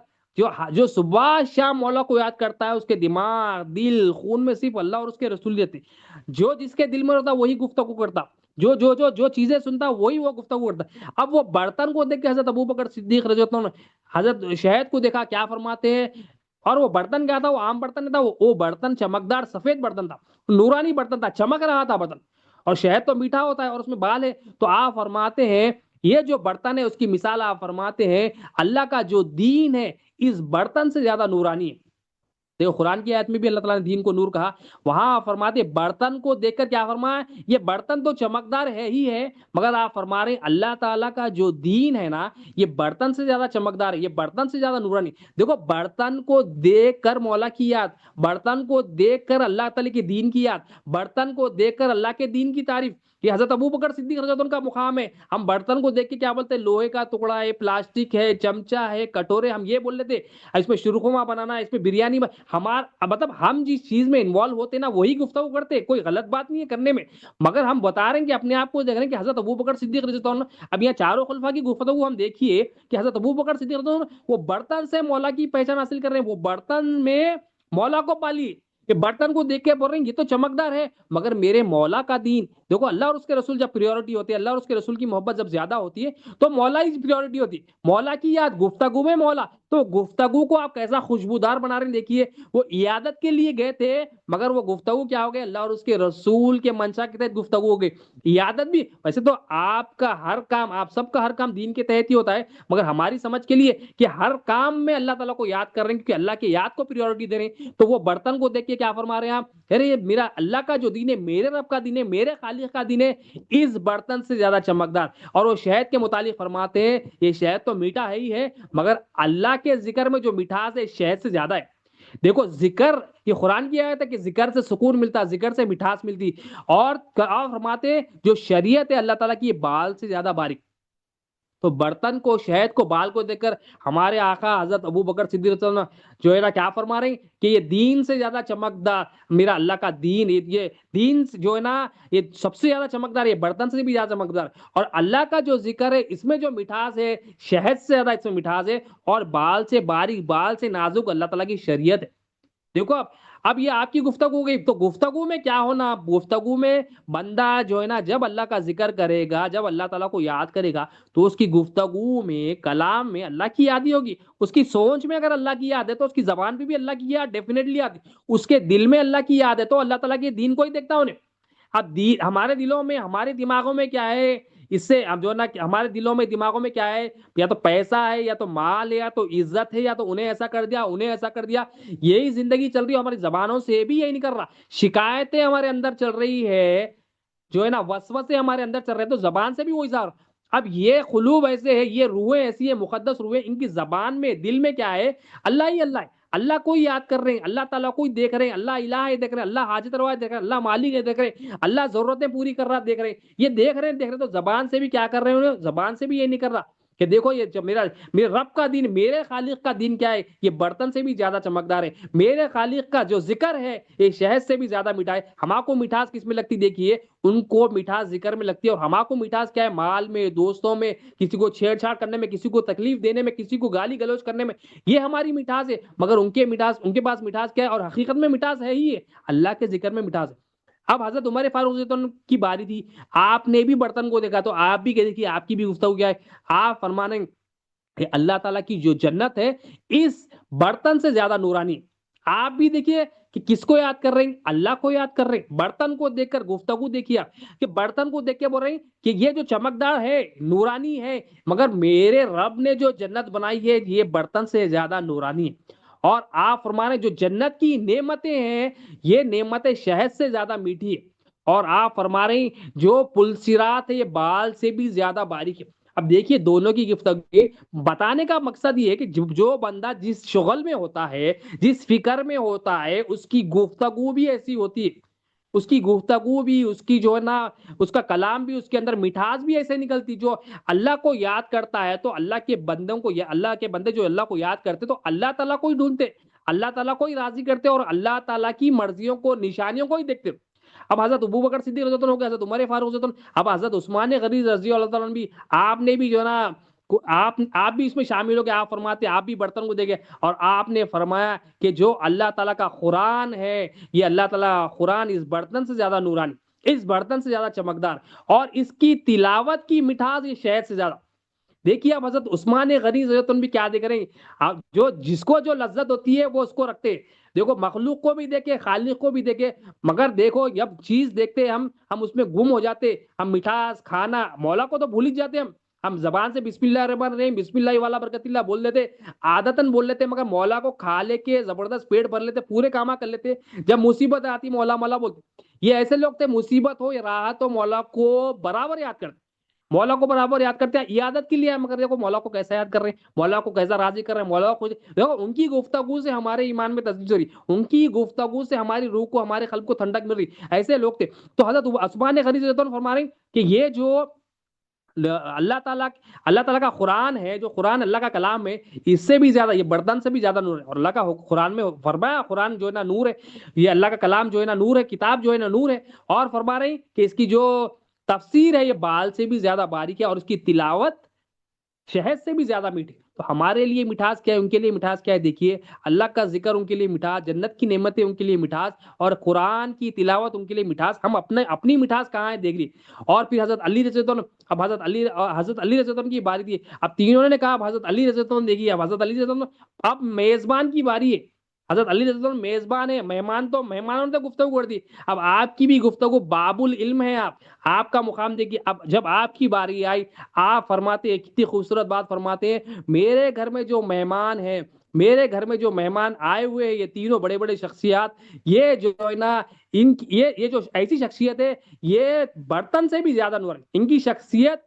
جو صبح شام مولا کو یاد کرتا ہے اس کے دماغ, دل, خون میں صرف اللہ اور اس کے رسول رہتے. جو جس کے دل میں ہوتا وہی گفتگو کرتا, جو چیزیں سنتا وہی وہ گفتگو کرتا. اب وہ برتن کو دیکھ کے حضرت ابو بکر صدیق رضی اللہ عنہ حضرت شہد کو دیکھا, کیا فرماتے ہیں, اور وہ برتن کیا تھا, وہ عام برتن نہیں تھا, وہ برتن چمکدار سفید برتن تھا, نورانی برتن تھا, چمک رہا تھا برتن. اور شہد تو میٹھا ہوتا ہے اور اس میں بال ہے. تو آپ فرماتے ہیں یہ جو برتن ہے اس کی مثال آپ فرماتے ہیں اللہ کا جو دین ہے اس برتن سے زیادہ نورانی ہے. دیکھو قرآن کی آیت میں بھی اللہ تعالیٰ نے دین کو نور کہا, وہاں فرماتے برتن کو دیکھ کر کیا فرمایا, یہ برتن تو چمکدار ہے ہی ہے, مگر آپ فرما رہے اللہ تعالیٰ کا جو دین ہے نا یہ برتن سے زیادہ چمکدار ہے, یہ برتن سے زیادہ نورانی. دیکھو برتن کو دیکھ کر مولا کی یاد, برتن کو دیکھ کر اللہ تعالیٰ کے دین کی یاد, برتن کو دیکھ کر اللہ کے دین کی تعریف. یہ حضرت ابو بکر صدیق رضی اللہ عنہ کا مقام ہے. ہم برتن کو دیکھ کے کیا بولتے ہیں, لوہے کا ٹکڑا ہے, پلاسٹک ہے, چمچا ہے, کٹورے, ہم یہ بول لیتے اس میں شورخما بنانا ہے, اس میں بریانی مطلب ہم جس چیز میں انوالو ہوتے نا وہی گفتگو کرتے, کوئی غلط بات نہیں ہے کرنے میں, مگر ہم بتا رہے ہیں کہ اپنے آپ کو دیکھ رہے ہیں کہ حضرت ابو بکر صدیق رضی اللہ عنہ. اب یہاں چاروں خلفاء کی گفتگو ہم دیکھیے کہ حضرت ابو بکر صدیق رضی اللہ عنہ وہ برتن سے مولا کی پہچان حاصل کر رہے ہیں, وہ برتن میں مولا کو پالی, کہ برتن کو دیکھ کے بول رہے ہیں یہ تو چمکدار ہے مگر میرے مولا کا دین، دیکھو اللہ اور اس کے رسول جب پریورٹی ہوتی ہے، اللہ اور اس کے رسول کی محبت جب زیادہ ہوتی ہے تو مولا ہی پریورٹی ہوتی ہے، مولا کی یاد گفتگو میں مولا، تو گفتگو کو آپ کیسا خوشبودار بنا رہے ہیں، دیکھیے وہ عیادت کے لیے گئے تھے مگر وہ گفتگو کیا ہو گئے، اللہ اور اس کے رسول کے منشا کے تحت گفتگو ہو گئی، عیادت بھی ویسے تو آپ کا ہر کام، آپ سب کا ہر کام دین کے تحت ہی ہوتا ہے، مگر ہماری سمجھ کے لیے کہ ہر کام میں اللہ تعالیٰ کو یاد کر رہے ہیں کیونکہ اللہ کی یاد کو پریورٹی دے رہے ہیں، تو وہ برتن کو دیکھ کے کیا فرما رہے ہیں آپ، ارے یہ میرا اللہ کا جو دین ہے، میرے رب کا دین ہے، میرے خالق کا دین ہے، اس برتن سے زیادہ چمکدار، اور وہ شہد کے متعلق فرماتے ہیں یہ شہد تو میٹھا ہے ہی ہے مگر اللہ کے ذکر میں جو مٹھاس ہے شہد سے زیادہ ہے، دیکھو ذکر، یہ قرآن کی آیت ہے کہ ذکر سے سکون ملتا، ذکر سے مٹھاس ملتی، اور فرماتے ہیں جو شریعت ہے اللہ تعالیٰ کی یہ بال سے زیادہ باریک، تو برتن کو، شہد کو، بال کو دیکھ کر ہمارے آقا حضرت ابو بکر صدیق رضی اللہ عنہ جو ہے نا کیا فرما رہے ہیں کہ یہ دین سے زیادہ چمکدار میرا اللہ کا دین، یہ دین جو ہے نا یہ سب سے زیادہ چمکدار، یہ برتن سے بھی زیادہ چمکدار، اور اللہ کا جو ذکر ہے اس میں جو مٹھاس ہے شہد سے زیادہ اس میں مٹھاس ہے، اور بال سے باریک، بال سے نازک اللہ تعالیٰ کی شریعت ہے، دیکھو اب یہ آپ کی گفتگو ہو گئی، تو گفتگو میں کیا ہونا، گفتگو میں بندہ جو ہے نا جب اللہ کا ذکر کرے گا، جب اللہ تعالیٰ کو یاد کرے گا تو اس کی گفتگو میں، کلام میں اللہ کی یاد ہی ہوگی، اس کی سوچ میں اگر اللہ کی یاد ہے تو اس کی زبان پہ بھی اللہ کی یاد ڈیفینیٹلی آتی، اس کے دل میں اللہ کی یاد ہے تو اللہ تعالیٰ کے دین کو ہی دیکھتا انہیں، اب ہمارے دلوں میں، ہمارے دماغوں میں کیا ہے، اس سے اب جو ہے نا ہمارے دلوں میں، دماغوں میں کیا ہے، یا تو پیسہ ہے، یا تو مال ہے، یا تو عزت ہے، یا تو انہیں ایسا کر دیا، انہیں ایسا کر دیا، یہی زندگی چل رہی ہے، ہماری زبانوں سے بھی یہی نہیں کر رہا، شکایتیں ہمارے اندر چل رہی ہے، جو ہے نا وسوسے ہمارے اندر چل رہے ہیں تو زبان سے بھی وہی اظہار، اب یہ قلوب ایسے ہے، یہ روحیں ایسی ہے، مقدس روحیں، ان کی زبان میں، دل میں کیا ہے، اللہ ہی اللہ ہے، اللہ کو ہی یاد کر رہے ہیں، اللہ تعالیٰ کو ہی دیکھ رہے ہیں، اللہ الہ ہے دیکھ رہے ہیں، اللہ حاجت روا ہے دیکھ رہے ہیں، اللہ مالک ہے دیکھ رہے ہیں، اللہ ضرورتیں پوری کر رہا دیکھ رہے ہیں، یہ دیکھ رہے ہیں، دیکھ رہے ہیں، تو زبان سے بھی کیا کر رہے ہیں، زبان سے بھی یہ نہیں کر رہا کہ دیکھو یہ جو میرا، میرے رب کا دین، میرے خالق کا دین کیا ہے، یہ برتن سے بھی زیادہ چمکدار ہے، میرے خالق کا جو ذکر ہے یہ شہد سے بھی زیادہ میٹھا ہے، ہما کو مٹھاس کس میں لگتی، دیکھیے ان کو مٹھاس ذکر میں لگتی ہے، اور ہما کو مٹھاس کیا ہے، مال میں، دوستوں میں، کسی کو چھیڑ چھاڑ کرنے میں، کسی کو تکلیف دینے میں، کسی کو گالی گلوچ کرنے میں، یہ ہماری مٹھاس ہے، مگر ان کے مٹھاس، ان کے پاس مٹھاس کیا ہے، اور حقیقت میں مٹھاس ہے ہی ہے، اللہ کے ذکر میں مٹھاس ہے، اب حضرت عمر فاروق رضی اللہ عنہ کی باری تھی، آپ نے بھی برتن کو دیکھا تو آپ بھی دیکھیے آپ کی بھی گفتگو کیا ہے، آپ فرمانے کہ اللہ تعالیٰ کی جو جنت ہے اس برتن سے زیادہ نورانی، آپ بھی دیکھیے کہ کس کو یاد کر رہے ہیں، اللہ کو یاد کر رہے ہیں، برتن کو دیکھ کر گفتگو دیکھیے آپ کہ برتن کو دیکھ کے بول رہے ہیں کہ یہ جو چمکدار ہے، نورانی ہے، مگر میرے رب نے جو جنت بنائی ہے یہ برتن سے زیادہ نورانی ہے، اور آپ فرما رہے ہیں جو جنت کی نعمتیں ہیں یہ نعمتیں شہد سے زیادہ میٹھی ہے، اور آپ فرما رہے ہیں جو پلسرات ہے یہ بال سے بھی زیادہ باریک ہے، اب دیکھیے دونوں کی گفتگو بتانے کا مقصد یہ ہے کہ جو بندہ جس شغل میں ہوتا ہے، جس فکر میں ہوتا ہے، اس کی گفتگو بھی ایسی ہوتی ہے، اس کی گفتگو بھی، اس کی جو ہے نا اس کا کلام بھی، اس کے اندر مٹھاس بھی ایسے نکلتی، جو اللہ کو یاد کرتا ہے تو اللہ کے بندوں کو، اللہ کے بندے جو اللہ کو یاد کرتے تو اللہ تعالیٰ کو ہی ڈھونڈتے، اللہ تعالیٰ کو ہی راضی کرتے، اور اللہ تعالیٰ کی مرضیوں کو، نشانیوں کو ہی دیکھتے، اب حضرت ابو بکر صدیق رضی اللہ عنہ ہو گیا، حضرت عمر فاروق رضی اللہ عنہ، اب حضرت عثمان غنی رضی اللہ عنہ بھی، آپ نے بھی جو ہے نا آپ بھی اس میں شامل ہو گئے، آپ فرماتے آپ بھی برتن کو دیکھے، اور آپ نے فرمایا کہ جو اللہ تعالیٰ کا قرآن ہے یہ اللہ تعالیٰ قرآن اس برتن سے زیادہ نورانی، اس برتن سے زیادہ چمکدار، اور اس کی تلاوت کی مٹھاس یہ شہد سے زیادہ، دیکھیے اب حضرت عثمان غنی رضی اللہ عنہ بھی کیا دیکھ رہے ہیں، جو جس کو جو لذت ہوتی ہے وہ اس کو رکھتے، دیکھو مخلوق کو بھی دیکھے، خالق کو بھی دیکھے، مگر دیکھو جب چیز دیکھتے ہم اس میں گم ہو جاتے، ہم مٹھاس کھانا مولا کو تو بھول ہی جاتے، ہم زبان سے بسم اللہ الرحمن الرحیم، بسم اللہ والا برکت اللہ بول لیتے، عادتاً بول لیتے، مگر مولا کو کھا لے کے زبردست پیٹ بھر لیتے، پورے کام کر لیتے، جب مصیبت آتی مولا مولا بولتے، یہ ایسے لوگ تھے مصیبت ہو یا راحت ہو مولا کو برابر یاد کرتے، مولا کو برابر یاد کرتے ہیں، عیادت کے لیے، مگر دیکھو مولا کو کیسا یاد کر رہے ہیں، مولا کو کیسا راضی کر رہے ہیں، مولا کو دیکھو ان کی گفتگو سے ہمارے ایمان میں تجدید ہو رہی، ان کی گفتگو سے ہماری روح کو، ہمارے قلب کو ٹھنڈک مل رہی، ایسے لوگ تھے، تو حضرت عثمان غنی رضی اللہ عنہ فرما رہے ہیں کہ یہ جو اللہ تعالیٰ کا قرآن ہے، جو قرآن اللہ کا کلام ہے، اس سے بھی زیادہ، یہ برتن سے بھی زیادہ نور ہے، اور اللہ کا قرآن میں فرمایا قرآن جو ہے نا نور ہے، یہ اللہ کا کلام جو ہے نا نور ہے، کتاب جو ہے نا نور ہے، اور فرما رہے ہیں کہ اس کی جو تفسیر ہے یہ بال سے بھی زیادہ باریک ہے، اور اس کی تلاوت شہد سے بھی زیادہ میٹھی، تو ہمارے لیے مٹھاس کیا ہے، ان کے لیے مٹھاس کیا ہے؟ دیکھیے اللہ کا ذکر ان کے لیے مٹھاس، جنت کی نعمتیں ان کے لیے مٹھاس، اور قرآن کی تلاوت ان کے لیے مٹھاس. ہم اپنی مٹھاس کہاں ہے دیکھ لی. اور پھر حضرت علی رضی اللہ عنہ، اب حضرت علی رضی اللہ عنہ کی باری تھی. اب تینوں نے کہا اب حضرت علی رضی اللہ عنہ دیکھیے، اب حضرت علی رضی اللہ عنہ اب میزبان کی باری ہے. حضرت علی رضی اللہ عنہ میزبان ہے، مہمان تو مہمانوں نے گفتگو کر دی. اب آپ کی بھی گفتگو باب العلم ہے. آپ کا مقام دیکھیے. اب جب آپ کی باری آئی، آپ فرماتے ہیں، کتنی خوبصورت بات فرماتے ہیں، میرے گھر میں جو مہمان ہیں، میرے گھر میں جو مہمان آئے ہوئے ہیں، یہ تینوں بڑے بڑے شخصیات، یہ جو ہے نا، یہ جو ایسی شخصیت ہے، یہ برتن سے بھی زیادہ نور، ان کی شخصیت،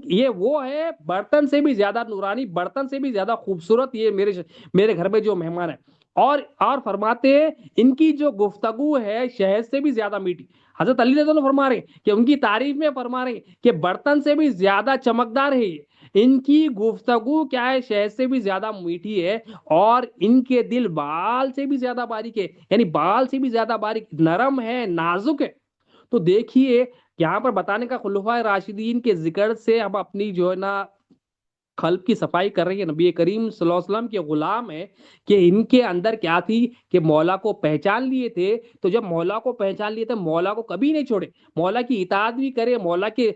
یہ وہ ہے برتن سے بھی زیادہ نورانی، برتن سے بھی زیادہ خوبصورت، یہ میرے گھر میں جو مہمان ہے. اور فرماتے ہیں ان کی جو گفتگو ہے شہد سے بھی زیادہ میٹھی. حضرت علی رضی اللہ عنہ فرما رہے ہیں کہ ان کی تعریف میں فرما رہے ہیں کہ برتن سے بھی زیادہ چمکدار ہے یہ، ان کی گفتگو کیا ہے، شہد سے بھی زیادہ میٹھی ہے، اور ان کے دل بال سے بھی زیادہ باریک ہے، یعنی بال سے بھی زیادہ باریک، نرم ہے، نازک ہے. تو دیکھیے یہاں پر بتانے کا خلفائے راشدین کے ذکر سے ہم اپنی جو ہے نا قلب کی صفائی کر رہی ہے. نبی کریم صلی اللہ علیہ وسلم کے غلام ہے کہ ان کے اندر کیا تھی کہ مولا کو پہچان لیے تھے. تو جب مولا کو پہچان لیے تھے، مولا کو کبھی نہیں چھوڑے، مولا کی اطاعت بھی کرے، مولا کے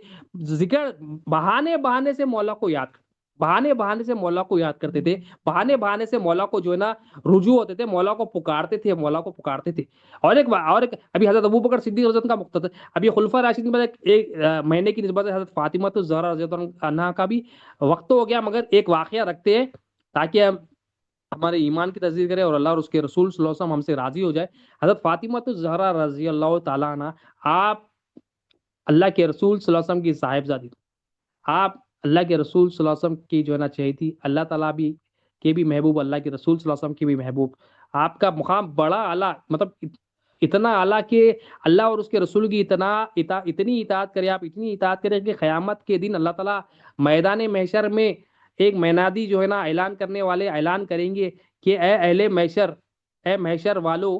ذکر، بہانے بہانے سے مولا کو یاد، بہانے بہانے سے مولا کو یاد کرتے تھے، بہانے بہانے سے مولا کو جو ہے نا رجوع ہوتے تھے، مولا کو پکارتے تھے، مولا کو پکارتے تھے. اور ایک ابھی حضرت ابو بکر صدیق رضی اللہ عنہ کا مختصر، ابھی خلفائے راشدین میں ایک مہینے کی نسبت سے حضرت فاطمہ الزہرا رضی اللہ عنہا کا بھی وقت تو ہو گیا، مگر ایک واقعہ رکھتے ہیں تاکہ ہم ہمارے ایمان کی تصدیق کرے اور اللہ اور اس کے رسول صلی اللہ علیہ وسلم ہم سے راضی ہو جائے. حضرت فاطمہ الزہرا رضی اللہ تعالیٰ عنہ، آپ اللہ کے رسول صلی اللہ علیہ وسلم کی صاحبزادی، آپ اللہ کے رسول صلی اللہ علیہ وسلم کی جو ہے نا چاہیے تھی، اللہ تعالیٰ بھی کے بھی محبوب، اللہ کے رسول صلی اللہ علیہ وسلم کی بھی محبوب. آپ کا مقام بڑا اعلیٰ، مطلب اتنا اعلیٰ کہ اللہ اور اس کے رسول کی اتنی اطاعت کرے، آپ اتنی اطاعت کریں کہ قیامت کے دن اللہ تعالیٰ میدان محشر میں ایک منادی جو ہے نا اعلان کرنے والے اعلان کریں گے کہ اے اہل محشر، اے محشر والو،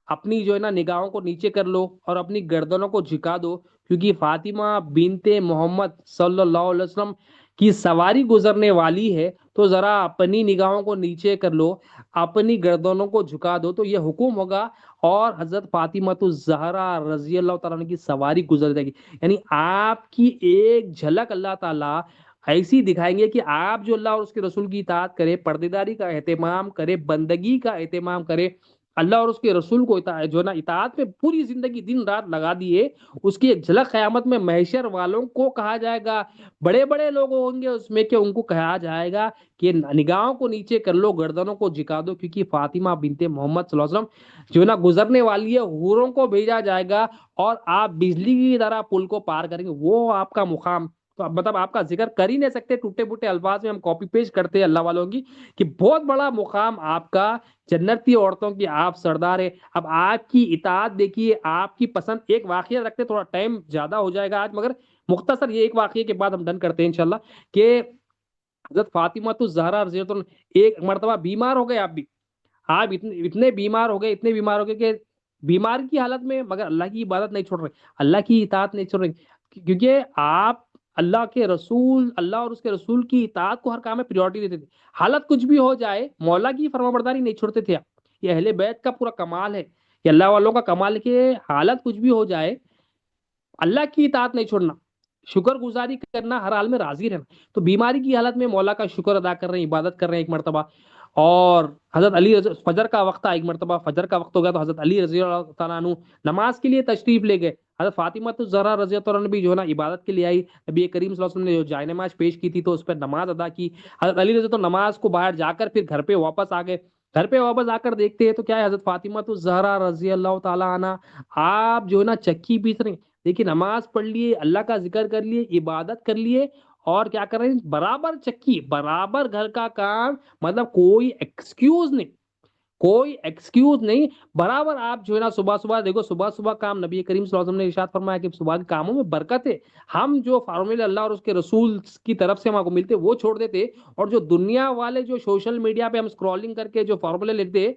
اپنی جو ہے نا نگاہوں کو نیچے کر لو اور اپنی گردنوں کو جھکا دو، کیونکہ فاطمہ بنت محمد صلی اللہ علیہ وسلم کی سواری گزرنے والی ہے. تو ذرا اپنی نگاہوں کو نیچے کر لو، اپنی گردنوں کو جھکا دو. تو یہ حکم ہوگا اور حضرت فاطمہ الزہرا رضی اللہ تعالیٰ عنہ کی سواری گزر جائے گی. یعنی آپ کی ایک جھلک اللہ تعالیٰ ایسی دکھائیں گے کہ آپ جو اللہ اور اس کے رسول کی اطاعت کرے، پردیداری کا اہتمام کرے، بندگی کا اہتمام کرے، اللہ اور اس کے رسول کو جو ہے نا اطاعت میں پوری زندگی دن رات لگا دیے، اس کی ایک جھلک قیامت میں محشر والوں کو کہا جائے گا. بڑے بڑے لوگ ہوں گے اس میں کہ ان کو کہا جائے گا کہ نگاہوں کو نیچے کر لو، گردنوں کو جھکا دو، کیونکہ فاطمہ بنت محمد صلی اللہ علیہ وسلم جو ہے نا گزرنے والی ہے، حوروں کو بھیجا جائے گا اور آپ بجلی کی طرح پل کو پار کریں گے. وہ آپ کا مقام، تو مطلب آپ کا ذکر کر ہی نہیں سکتے، ٹوٹے پھوٹے الفاظ میں ہم کاپی پیسٹ کرتے ہیں اللہ والوں کی، کہ بہت بڑا مقام آپ کا، جنتی عورتوں کی آپ سردار ہے. اب آپ کی اطاعت دیکھیے، آپ کی پسند. ایک واقعہ رکھتے، تھوڑا ٹائم زیادہ ہو جائے گا آج، مگر مختصر یہ ایک واقعے کے بعد ہم ڈن کرتے ہیں انشاءاللہ، کہ حضرت فاطمہ الزہرا رضی اللہ عنہ ایک مرتبہ بیمار ہو گئے. آپ اتنے بیمار ہو گئے، اتنے بیمار ہو گئے کہ بیمار کی حالت میں مگر اللہ کی عبادت نہیں چھوڑ رہے، اللہ کی اطاعت نہیں چھوڑ رہے، کیونکہ آپ اللہ کے رسول، اللہ اور اس کے رسول کی اطاعت کو ہر کام میں پریورٹی دیتے تھے. حالت کچھ بھی ہو جائے، مولا کی فرمانبرداری نہیں چھوڑتے تھے. یہ اہل بیت کا پورا کمال ہے، یہ اللہ والوں کا کمال ہے کہ حالت کچھ بھی ہو جائے، اللہ کی اطاعت نہیں چھوڑنا، شکر گزاری کرنا، ہر حال میں راضی رہنا. تو بیماری کی حالت میں مولا کا شکر ادا کر رہے ہیں، عبادت کر رہے ہیں ایک مرتبہ. اور حضرت فجر کا وقت تھا، ایک مرتبہ فجر کا وقت ہو گیا تو حضرت علی رضی اللہ تعالیٰ عنہ نماز کے لیے تشریف لے گئے. حضرت فاطمہ الزہرا رضی اللہ عنہ بھی جو ہے نا عبادت کے لیے آئی. نبی کریم صلی اللہ علیہ وسلم نے جو جائے نماز پیش کی تھی تو اس پر نماز ادا کی. حضرت علی رضی اللہ نماز کو باہر جا کر پھر گھر پہ واپس آ گئے. گھر پہ واپس آ کر دیکھتے ہیں تو کیا ہے، حضرت فاطمہ الزہرا رضی اللہ تعالیٰ عنہ آپ جو ہے نا چکی پیس رہے ہیں. دیکھیے نماز پڑھ لیے، اللہ کا ذکر کر لیے، عبادت کر لیے، اور کیا کر رہے ہیں، برابر چکی، برابر گھر کا کام، مطلب کوئی ایکسکیوز نہیں، کوئی ایکسکیوز نہیں. برابر آپ جو ہے نا صبح صبح دیکھو، صبح صبح کام، نبی کریم صلی اللہ علیہ وسلم نے ارشاد فرمایا کہ صبح کے کاموں میں برکت ہے. ہم جو فارمولے اللہ اور اس کے رسول کی طرف سے ہم کو ملتے وہ چھوڑ دیتے، اور جو دنیا والے جو سوشل میڈیا پہ ہم اسکرولنگ کر کے جو فارمولے لیتے،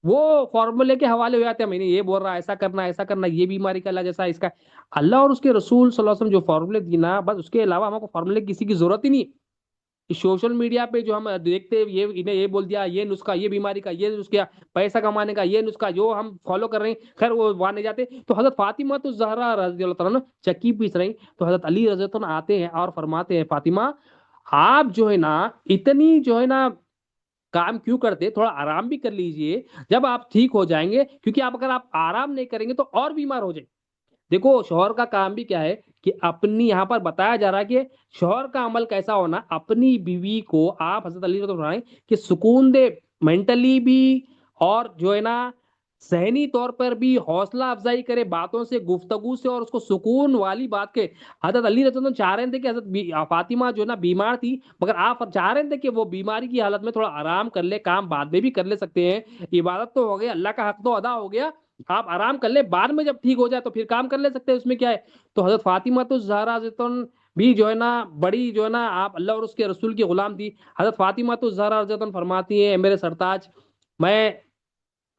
وہ فارمولے کے حوالے ہو جاتے ہیں. میں نے یہ بول رہا ایسا کرنا، ایسا کرنا، یہ بیماری کا علاج ایسا، اس کا. اللہ اور اس کے رسول صلی اللہ علیہ وسلم جو فارمولے دی نا، بس اس کے علاوہ ہم کو فارمولے کسی کی ضرورت ہی نہیں. سوشل میڈیا پہ جو ہم دیکھتے ہیں، یہ انہیں یہ بول دیا، یہ نسخہ، یہ بیماری کا یہ نسخہ، پیسہ کمانے کا یہ نسخہ جو ہم فالو کر رہے ہیں، خیر وہ وہاں نہیں جاتے. تو حضرت فاطمہ تو زہرا رضی اللہ تعالیٰ عنہ چکی پیس رہی، تو حضرت علی رضی اللہ عنہ آتے ہیں اور فرماتے ہیں فاطمہ آپ جو ہے نا اتنی جو ہے نا کام کیوں کرتے، تھوڑا آرام بھی کر لیجئے، جب آپ ٹھیک ہو جائیں گے، کیونکہ اگر آپ آرام نہیں کریں گے تو اور بیمار ہو جائیں. دیکھو شوہر کا کام بھی کیا ہے کہ اپنی، یہاں پر بتایا جا رہا ہے کہ شوہر کا عمل کیسا ہونا، اپنی بیوی کو آپ حضرت علی رضی اللہ عنہ کہ سکون دے، مینٹلی بھی اور جو ہے نا ذہنی طور پر بھی حوصلہ افزائی کرے باتوں سے، گفتگو سے، اور اس کو سکون والی بات کے. حضرت علی رضی اللہ عنہ چاہ رہے تھے کہ حضرت فاطمہ جو ہے نا بیمار تھی، مگر آپ چاہ رہے تھے کہ وہ بیماری کی حالت میں تھوڑا آرام کر لے، کام بعد میں بھی کر لے سکتے ہیں، عبادت تو ہو گیا، اللہ کا حق تو ادا ہو گیا، آپ آرام کر لیں، بعد میں جب ٹھیک ہو جائے تو پھر کام کر لے سکتے ہیں، اس میں کیا ہے. تو حضرت فاطمہ تو زہرا بھی جو ہے نا بڑی جو ہے نا آپ اللہ اور اس کے رسول کی غلام تھی. حضرت فاطمہ تو زہرا رضی اللہ عنہ فرماتی ہیں میرے سرتاج، میں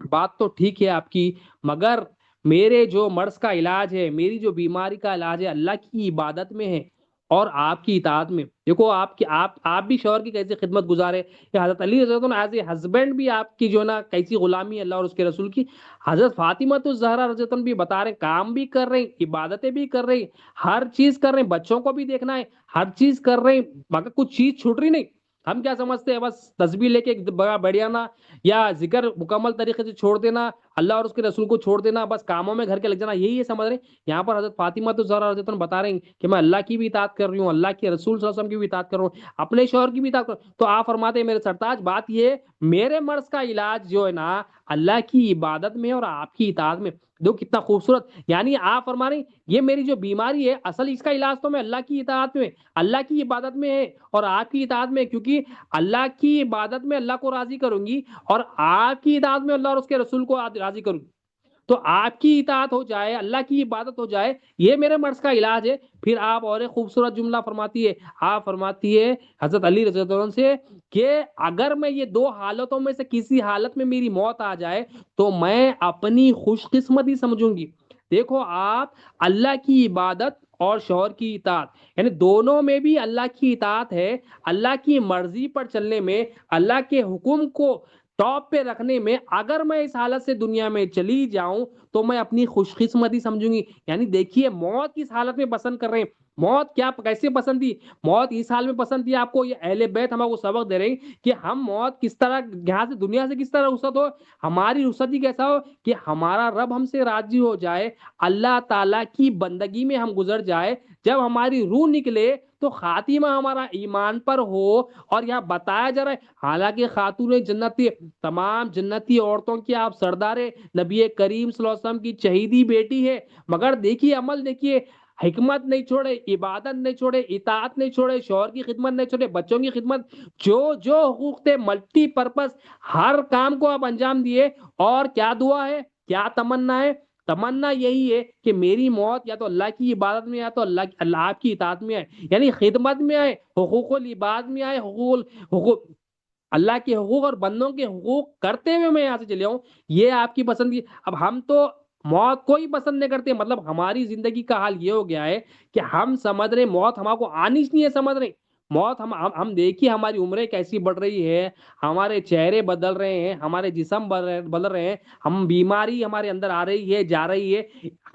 بات تو ٹھیک ہے آپ کی، مگر میرے جو مرض کا علاج ہے، میری جو بیماری کا علاج ہے، اللہ کی عبادت میں ہے اور آپ کی اطاعت میں. دیکھو آپ بھی شوہر کی کیسی خدمت گزارے، کہ حضرت علی رضی اللہ عنہ ایز اے ہسبینڈ بھی آپ کی جو ہے نا کیسی غلامی ہے اللہ اور اس کے رسول کی. حضرت فاطمہ تو زہرا رضی اللہ عنہ بھی بتا رہے ہیں کام بھی کر رہے ہیں، عبادتیں بھی کر رہے ہیں، ہر چیز کر رہے ہیں، بچوں کو بھی دیکھنا ہے، ہر چیز کر رہے ہیں، مگر کچھ چیز چھوٹ رہی نہیں. ہم کیا سمجھتے ہیں بس تسبیح لے کے بڑھیا نا، یا ذکر مکمل طریقے سے چھوڑ دینا، اللہ اور اس کے رسول کو چھوڑ دینا، بس کاموں میں گھر کے لگ جانا، یہی یہ سمجھ رہے ہیں. یہاں پر حضرت فاطمہ تو زہرا رضی اللہ عنہ بتا رہے ہیں کہ میں اللہ کی بھی اطاعت کر رہی ہوں، اللہ کے رسول صلی اللہ علیہ وسلم کی بھی اطاعت کر رہا ہوں، اپنے شوہر کی بھی اطاعت کر رہا ہوں. تو آپ فرماتے ہیں میرے سرتاج بات یہ ہے، میرے مرض کا علاج جو ہے نا اللہ کی عبادت میں اور آپ کی اطاعت میں. دیکھو کتنا خوبصورت، یعنی آپ فرما رہے ہیں یہ میری جو بیماری ہے اصل اس کا علاج تو میں اللہ کی اطاعت میں، اللہ کی عبادت میں ہے اور آپ کی اطاعت میں، کیونکہ اللہ کی عبادت میں اللہ کو راضی کروں گی اور آپ کی اطاعت میں اللہ اور اس کے رسول کو راضی کروں گی. تو آپ کی اطاعت ہو جائے، اللہ کی عبادت ہو جائے، یہ میرے مرض کا علاج ہے. پھر آپ اور ایک خوبصورت جملہ فرماتی ہے، آپ فرماتی ہے حضرت علی رضی اللہ عنہ سے کہ اگر میں یہ دو حالتوں میں سے کسی حالت میں میری موت آ جائے تو میں اپنی خوش قسمتی سمجھوں گی. دیکھو آپ، اللہ کی عبادت اور شوہر کی اطاعت، یعنی دونوں میں بھی اللہ کی اطاعت ہے، اللہ کی مرضی پر چلنے میں، اللہ کے حکم کو ٹاپ پہ رکھنے میں اگر میں اس حالت سے دنیا میں چلی جاؤں تو میں اپنی خوش قسمتی سمجھوں گی. یعنی دیکھیے موت کس حالت میں پسند کر رہے ہیں، موت کیا کیسے پسند تھی، موت اس حال میں پسند تھی آپ کو. یہ اہل بیت ہم کو سبق دے رہے ہیں کہ ہم موت کس طرح یہاں سے دنیا سے کس طرح رخصت ہو، ہماری رخصتی کیسا ہو کہ ہمارا رب ہم سے راضی ہو جائے، اللہ تعالیٰ کی بندگی میں ہم گزر جائے. جب ہماری روح نکلے تو خاتمہ ہمارا ایمان پر ہو. اور یہاں بتایا جا رہا ہے حالانکہ خاتون جنتی، تمام جنتی عورتوں کی آپ سردار نبی کریم صلی اللہ علیہ وسلم کی چہیدی بیٹی ہے، مگر دیکھیے عمل دیکھیے، حکمت نہیں چھوڑے، عبادت نہیں چھوڑے، اطاعت نہیں چھوڑے، شوہر کی خدمت نہیں چھوڑے، بچوں کی خدمت، جو جو حقوق تھے ملٹی پرپس ہر کام کو آپ انجام دیے. اور کیا دعا ہے، کیا تمنا ہے، تمنا یہی ہے کہ میری موت یا تو اللہ کی عبادت میں یا تو اللہ آپ کی اطاعت میں آئے، یعنی خدمت میں آئے، حقوق العباد میں آئے، حقوق اللہ کے حقوق اور بندوں کے حقوق کرتے ہوئے میں یہاں سے چلے آؤں. یہ آپ کی پسند کی. اب ہم تو موت کو ہی پسند نہیں کرتے، مطلب ہماری زندگی کا حال یہ ہو گیا ہے کہ ہم سمجھ رہے موت ہمارے کو آنی نہیں ہے، سمجھ رہے موت ہم دیکھیے ہماری عمریں کیسی بڑھ رہی ہے، ہمارے چہرے بدل رہے ہیں، ہمارے جسم بدل رہے ہیں، ہم بیماری ہمارے اندر آ رہی ہے جا رہی ہے.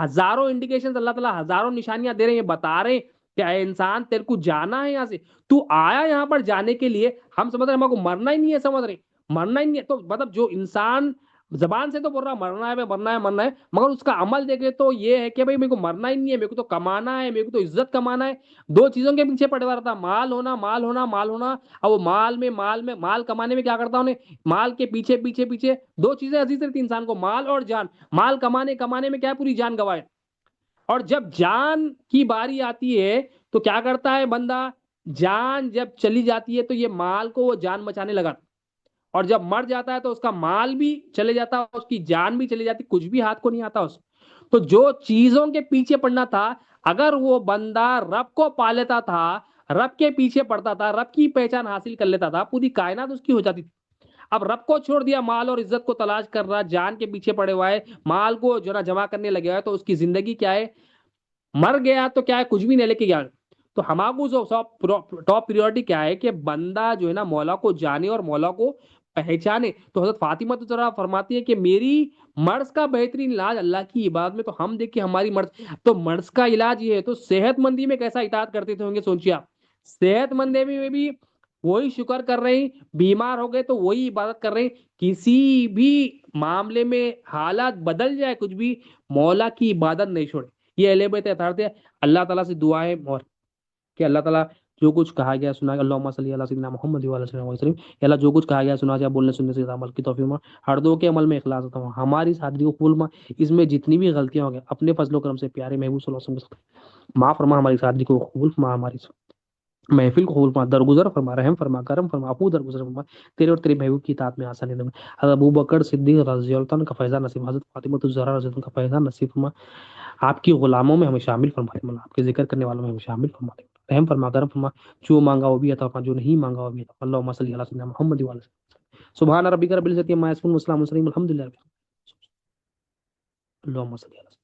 ہزاروں انڈیکیشن اللہ تعالیٰ ہزاروں نشانیاں دے رہے ہیں، بتا رہے ہیں کہ اے انسان تیرے کو جانا ہے یہاں سے، تو آیا یہاں پر جانے کے لیے. ہم سمجھ رہے ہیں ہمارے کو مرنا ہی نہیں ہے، سمجھ رہے مرنا ہی نہیں ہے. تو مطلب جو انسان زبان سے تو بول رہا مرنا ہے، مرنا ہے، مرنا ہے، مگر اس کا عمل دیکھے تو یہ ہے کہ بھائی میرے کو مرنا ہی نہیں ہے، میرے کو تو کمانا ہے، میرے کو تو عزت کمانا ہے. دو چیزوں کے پیچھے پڑے ہوا رہتا، مال ہونا، مال ہونا، مال ہونا. اور وہ مال کمانے میں کیا کرتا ہوں، مال کے پیچھے پیچھے پیچھے دو چیزیں عزیز رہتی انسان کو، مال اور جان. مال کمانے میں کیا ہے، پوری جان گوائے. اور جب جان کی باری آتی ہے تو کیا کرتا ہے بندہ، جان جب چلی جاتی ہے تو یہ مال کو وہ جان بچانے لگا، اور جب مر جاتا ہے تو اس کا مال بھی چلے جاتا ہے، اس کی جان بھی چلی جاتی، کچھ بھی ہاتھ کو نہیں آتا اس. تو جو چیزوں کے پیچھے پڑنا تھا، اگر وہ بندہ رب کو پا لیتا تھا، رب کے پیچھے پڑتا تھا، رب کی پہچان حاصل کر لیتا تھا، پوری کائنات اس کی ہو جاتی تھی. اب رب کو چھوڑ دیا، مال اور عزت کو تلاش کر رہا، جان کے پیچھے پڑے ہوا ہے، مال کو جو نا جمع کرنے لگے ہوا ہے، تو اس کی زندگی کیا ہے، مر گیا تو کیا ہے، کچھ بھی نہیں لے کے گیا. تو ہمارا ٹاپ پریورٹی کیا ہے کہ بندہ جو ہے نا مولا کو جانے اور مولا کو پہچانے. تو حضرت فاطمہ تو ذرا فرماتی ہے کہ میری مرض کا بہترین علاج اللہ کی عبادت میں. تو ہم دیکھیں ہماری مرض کا علاج یہ ہے. تو صحت مندی میں کیسا اطاعت کرتے تھے ہوں گے سوچیے آپ. صحت مندی میں بھی وہی شکر کر رہے ہیں, بیمار ہو گئے تو وہی عبادت کر رہے ہیں. کسی بھی معاملے میں حالات بدل جائے کچھ بھی, مولا کی عبادت نہیں چھوڑے. یہ اہل بیت اطہار ہے. اللہ تعالیٰ سے دعائیں اور کہ اللہ تعالیٰ جو کچھ کہا گیا سنا گیا, اللہم صلی علی سیدنا محمد و علی سیدنا محمد وسلم. یا اللہ جو کچھ کہا گیا سنا گیا بولنے سننے سے عمل کی توفیق میں ہر دو کے عمل میں اخلاص ہوتا ہوں. ہماری سادگی کو قبول فرما. اس میں جتنی بھی غلطیاں ہو گئی اپنے فضل و کرم سے پیارے محبوب صلی اللہ علیہ وسلم معاف فرما. ہماری سادگی کو قبول فرما, ہماری محفل کو قبول فرما, درگزر فرما, رحم فرما, کرم فرما, عفو درگزر فرما. تیرے اور تیرے محبوب کی اطاعت میں آسانی دے. حضرت ابو بکر صدیق رضی اللہ عنہ کا فیضان نصیب, حضرت فاطمہ الزہرا رضی اللہ عنہ کا فیضان نصیب فرما. آپ کی غلاموں میں ہمیں شامل فرما دے. آپ کے ذکر کرنے والوں میں ہمیں شامل فرما دے. رحم فرما, کرم فرما. جو مانگا وہ بھی عطا فرما, جو نہیں مانگا وہ بھی عطا فرما. اللہم صلی علی سیدنا محمد و علی سبحان ربک رب العزت عما یصفون وسلام علی المرسلین والحمد للہ. اللہم صلی علی